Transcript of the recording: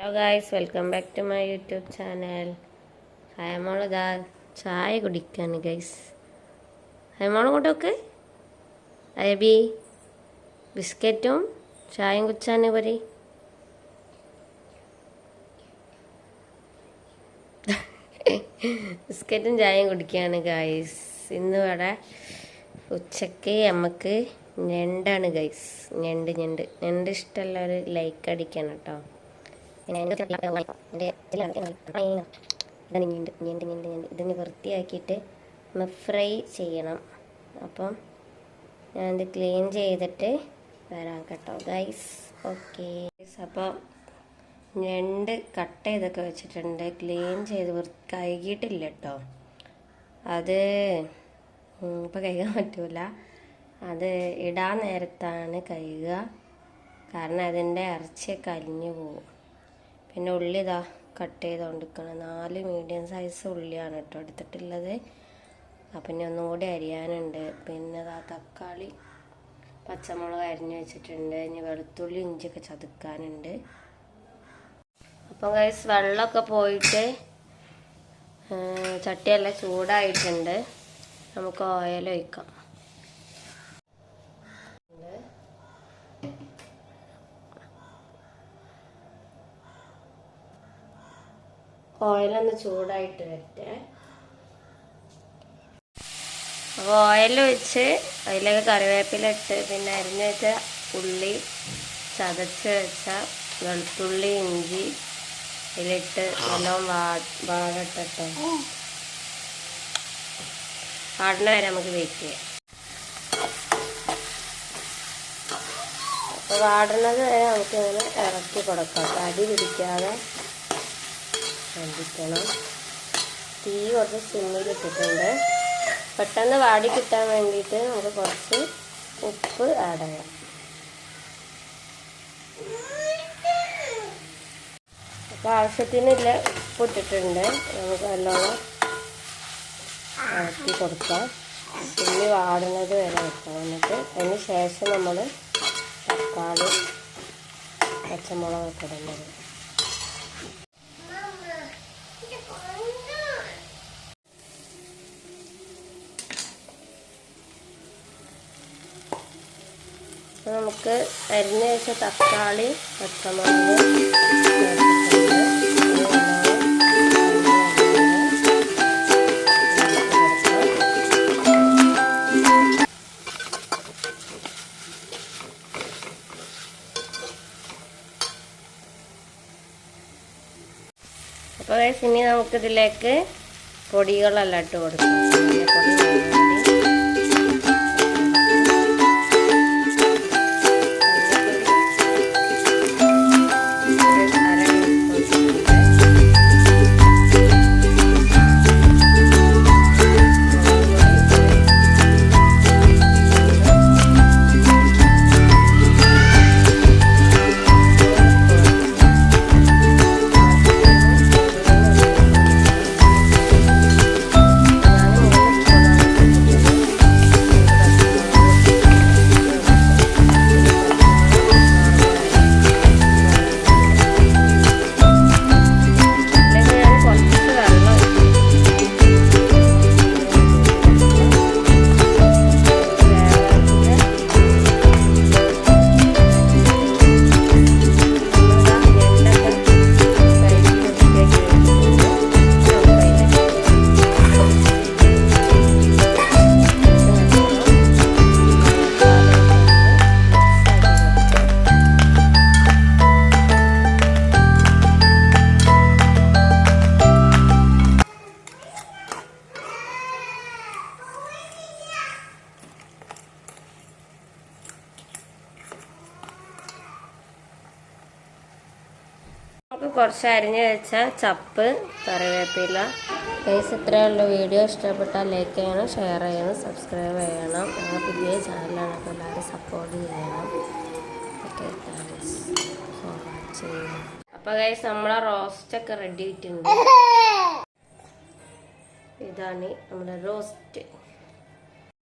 Hello guys, welcome back to my YouTube channel. ഹയമോളിതാ ചായ കുടിക്കാണ് ഗൈസ്. ഹയമോളും കൊണ്ടൊക്കെ അയബി ബിസ്ക്കറ്റും ചായയും കുടിച്ചാണ് പരി. ബിസ്ക്കറ്റും ചായയും കുടിക്കുകയാണ് ഗൈസ്. ഇന്ന് ഇവിടെ ഉച്ചക്ക് നമുക്ക് ഞണ്ടാണ് ഗൈസ്. ഞണ്ട് ഇഷ്ടമുള്ളവർ ലൈക്ക് അടിക്കണം കേട്ടോ. ഇതിന് വൃത്തിയാക്കിയിട്ട് ഒന്ന് ഫ്രൈ ചെയ്യണം. അപ്പം ഞാനിത് ക്ലീൻ ചെയ്തിട്ട് വരാം കേട്ടോ ഗൈസ്. ഓക്കെ, അപ്പോൾ ഞണ്ട് കട്ട് ചെയ്തൊക്കെ വെച്ചിട്ടുണ്ട്. ക്ലീൻ ചെയ്ത് കഴുകിയിട്ടില്ല കേട്ടോ. അത് ഇപ്പം കഴുകാൻ പറ്റൂല. അത് ഇടാൻ നേരത്താണ് കഴുകുക, കാരണം അതിൻ്റെ ഇറച്ചിയൊക്കെ അലിഞ്ഞു പോകും. പിന്നെ ഉള്ളി ഇതാ കട്ട് ചെയ്തുകൊണ്ടിരിക്കണം. 4 മീഡിയം സൈസ് ഉള്ളിയാണ് കേട്ടോ എടുത്തിട്ടുള്ളത്. അപ്പം ഇനി ഒന്നുകൂടി അരിയാനുണ്ട്. പിന്നെ ഇതാ തക്കാളി പച്ചമുളക് അരിഞ്ഞ് വെച്ചിട്ടുണ്ട്. ഇനി വെളുത്തുള്ളി ഇഞ്ചിയൊക്കെ ചതുക്കാനുണ്ട്. അപ്പം ഗൈസ്, വെള്ളമൊക്കെ പോയിട്ട് ചട്ടിയെല്ലാം ചൂടായിട്ടുണ്ട്. നമുക്ക് ഓയിൽ ഒഴിക്കാം. ഓയിലൊന്ന് ചൂടായിട്ട് വരട്ടെ. അപ്പോൾ ഓയിൽ ഒഴിച്ച് അതിലേക്ക് കറിവേപ്പില ഇട്ട്, പിന്നെ അരിഞ്ഞ് വെച്ച ഉള്ളി, ചതച്ച് വെച്ച വെളുത്തുള്ളി ഇഞ്ചി ഇതിലിട്ട് നല്ലോണം വാടട്ടോ. വാടണ വരെ നമുക്ക് വെയിറ്റ് ചെയ്യാം. അപ്പോൾ വാടുന്നത് വരെ നമുക്ക് ഇങ്ങനെ ഇറക്കി കൊടുക്കാം. അടി പിടിക്കാതെ ശ്രദ്ധിക്കണം. തീ കുറച്ച് സിമ്മിലിട്ടിട്ടുണ്ട്. പെട്ടെന്ന് വാടി കിട്ടാൻ വേണ്ടിയിട്ട് നമുക്ക് കുറച്ച് ഉപ്പ് ആഡ് ചെയ്യാം. അപ്പോൾ ആവശ്യത്തിനുള്ള ഉപ്പ് ഇട്ടിട്ടുണ്ട്. നമുക്ക് നല്ലോണം ഇറക്കി കൊടുക്കാം. ഉള്ളി വാടുന്നത് വരെ വെക്കാം. എന്നിട്ട് അതിന് ശേഷം നമ്മൾ തക്കാളി പച്ചമുളകൊക്കെ ഇടുന്നത്. നമുക്ക് അരിഞ്ഞ് വെച്ച തക്കാളി പച്ചമുളക് അപ്പോൾ ഇനി നമുക്കിതിലേക്ക് പൊടികളെല്ലാം ഇട്ട് കൊടുക്കാം. നമുക്ക് കുറച്ച് അരിഞ്ഞ് വെച്ച ചപ്പ്, കറിവേപ്പില. ഗൈസ്, ഇത്രയുള്ള വീഡിയോ ഇഷ്ടപ്പെട്ടാൽ ലൈക്ക് ചെയ്യണം, ഷെയർ ചെയ്യണം, സബ്സ്ക്രൈബ് ചെയ്യണം. ഞങ്ങൾ പുതിയ ചാനലാണ്, അപ്പോൾ എല്ലാവരും സപ്പോർട്ട് ചെയ്യണം. Okay, thanks for watching. അപ്പോൾ ഗൈസ്, നമ്മളെ റോസ്റ്റൊക്കെ റെഡി ആയിട്ടുണ്ട്. ഇതാണ് നമ്മുടെ റോസ്റ്റ്.